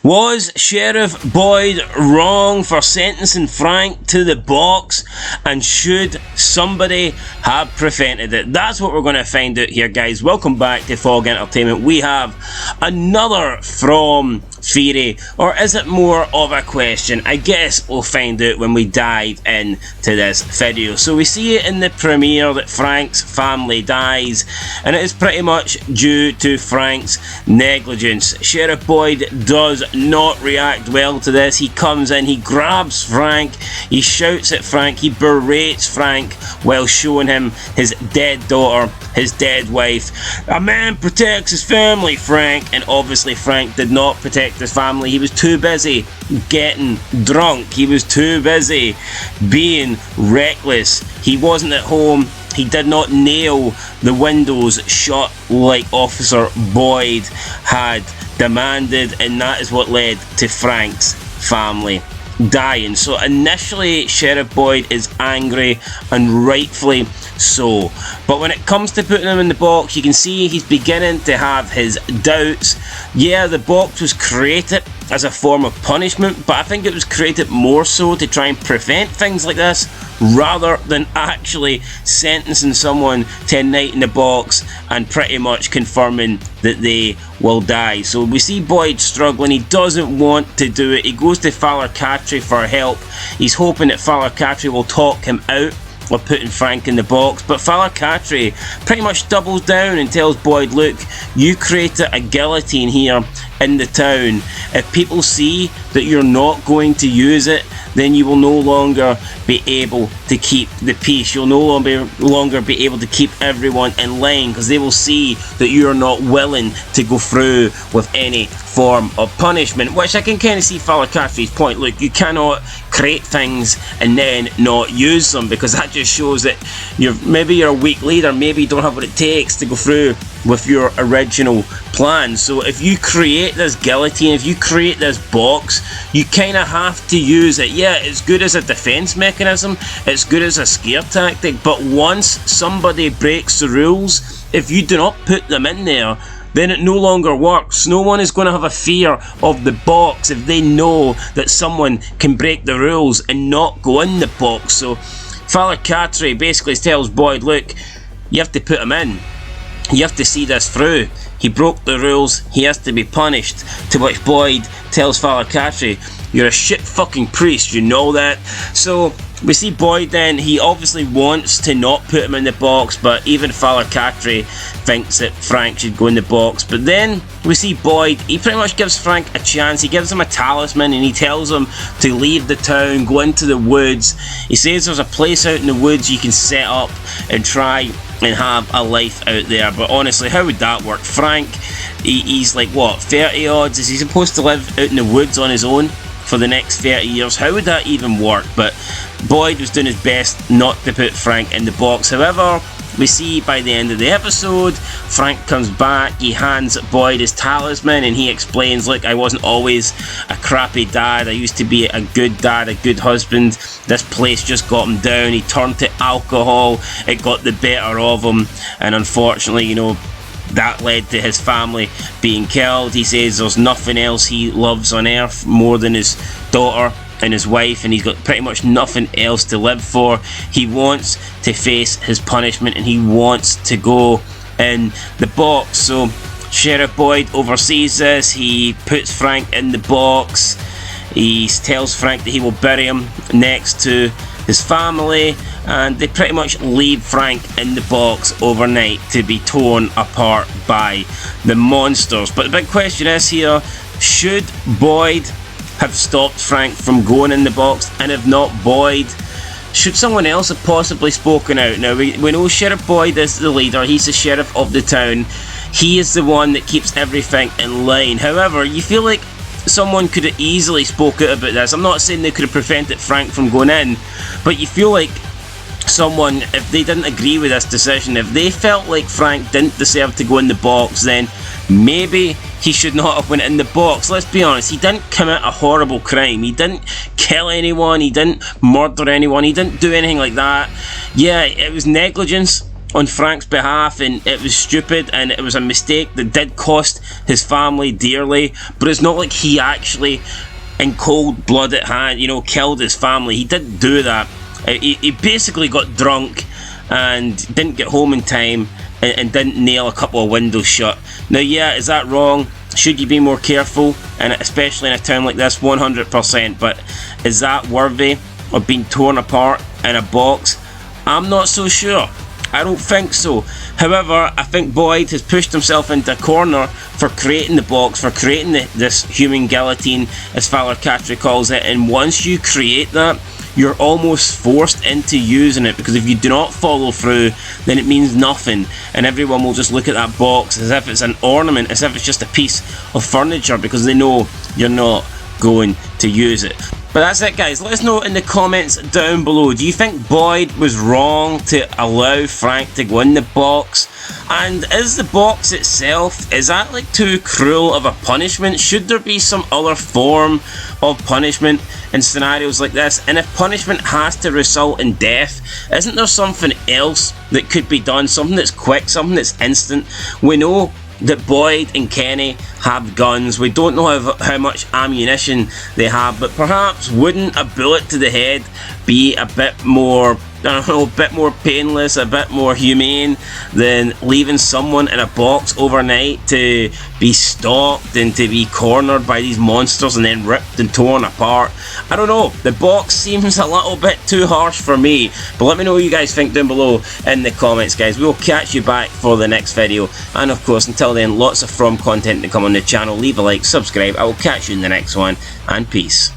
Was Sheriff Boyd wrong for sentencing Frank to the box, and should somebody have prevented it? That's what we're going to find out here, guys. Welcome back to Fog Entertainment. We have another from theory, or is it more of a question? I guess we'll find out when we dive into this video. So we see it in the premiere that Frank's family dies, and it is pretty much due to Frank's negligence. Sheriff Boyd does not react well to this. He comes in, he grabs Frank, he shouts at Frank, he berates Frank while showing him his dead daughter, his dead wife. A man protects his family, Frank. And obviously Frank did not protect his family. He was too busy getting drunk. He was too busy being reckless. He wasn't at home. He did not nail the windows shut like Officer Boyd had demanded, and that is what led to Frank's family dying. So initially Sheriff Boyd is angry, and rightfully so, but when it comes to putting him in the box, you can see he's beginning to have his doubts. Yeah, the box was created as a form of punishment, but I think it was created more so to try and prevent things like this, rather than actually sentencing someone to a night in the box and pretty much confirming that they will die. So we see Boyd struggling. He doesn't want to do it. He goes to Falakatri for help. He's hoping that Falakatri will talk him out of putting Frank in the box, but Falakatri pretty much doubles down and tells Boyd, look, you created a guillotine here in the town. If people see that you're not going to use it, then you will no longer be able to keep the peace. You'll no longer be able to keep everyone in line, because they will see that you are not willing to go through with any form of punishment, which I can kind of see Falakatri's point. Look, you cannot create things and then not use them, because that just shows that maybe you're a weak leader, maybe you don't have what it takes to go through with your original plan. So if you create this guillotine, if you create this box, you kind of have to use it. Yeah, it's good as a defense mechanism, it's good as a scare tactic, but once somebody breaks the rules, if you do not put them in there, then it no longer works. No one is going to have a fear of the box if they know that someone can break the rules and not go in the box. So Falakatri basically tells Boyd, look, you have to put him in. You have to see this through. He broke the rules, he has to be punished. To which Boyd tells Falakatri, you're a shit fucking priest, you know that? So we see Boyd then, he obviously wants to not put him in the box, but even Falakatri thinks that Frank should go in the box. But then we see Boyd, he pretty much gives Frank a chance. He gives him a talisman and he tells him to leave the town, go into the woods. He says there's a place out in the woods you can set up and try and have a life out there. But honestly, how would that work? Frank, he's like, what, 30 odds? Is he supposed to live out in the woods on his own for the next 30 years? How would that even work? But Boyd was doing his best not to put Frank in the box. However, we see by the end of the episode, Frank comes back, he hands Boyd his talisman, and he explains, look, I wasn't always a crappy dad, I used to be a good dad, a good husband. This place just got him down. He turned to alcohol, it got the better of him, and unfortunately, you know, that led to his family being killed. He says there's nothing else he loves on earth more than his daughter and his wife, and he's got pretty much nothing else to live for. He wants to face his punishment, and he wants to go in the box. So Sheriff Boyd oversees this. He puts Frank in the box. He tells Frank that he will bury him next to his family, and they pretty much leave Frank in the box overnight to be torn apart by the monsters. But the big question is here, should Boyd have stopped Frank from going in the box? And if not Boyd, should someone else have possibly spoken out? Now we know Sheriff Boyd is the leader, he's the sheriff of the town, he is the one that keeps everything in line. However, you feel like someone could have easily spoke out about this. I'm not saying they could have prevented Frank from going in, but you feel like someone, if they didn't agree with this decision, if they felt like Frank didn't deserve to go in the box, then maybe he should not have went in the box. Let's be honest, he didn't commit a horrible crime, he didn't kill anyone, he didn't murder anyone, he didn't do anything like that. Yeah, it was negligence, on Frank's behalf, and it was stupid and it was a mistake that did cost his family dearly, but it's not like he actually in cold blood had, killed his family. He didn't do that. He basically got drunk and didn't get home in time and didn't nail a couple of windows shut. Now, yeah, is that wrong? Should you be more careful, and especially in a town like this? 100%. But is that worthy of being torn apart in a box? I'm not so sure. I don't think so. However, I think Boyd has pushed himself into a corner for creating the box, for creating this human guillotine, as Father Castry calls it, and once you create that, you're almost forced into using it, because if you do not follow through, then it means nothing, and everyone will just look at that box as if it's an ornament, as if it's just a piece of furniture, because they know you're not going to use it. But that's it, guys. Let us know in the comments down below. Do you think Boyd was wrong to allow Frank to go in the box? And is the box itself, is that like too cruel of a punishment? Should there be some other form of punishment in scenarios like this? And if punishment has to result in death, isn't there something else that could be done? Something that's quick, something that's instant? We know that Boyd and Kenny have guns. We don't know how much ammunition they have, but perhaps wouldn't a bullet to the head be a bit more, a bit more painless, a bit more humane than leaving someone in a box overnight to be stalked and to be cornered by these monsters and then ripped and torn apart? I don't know, the box seems a little bit too harsh for me, but let me know what you guys think down below in the comments, guys. We'll catch you back for the next video, and of course until then, lots of From content to come on the channel. Leave a like, subscribe. I will catch you in the next one, and peace.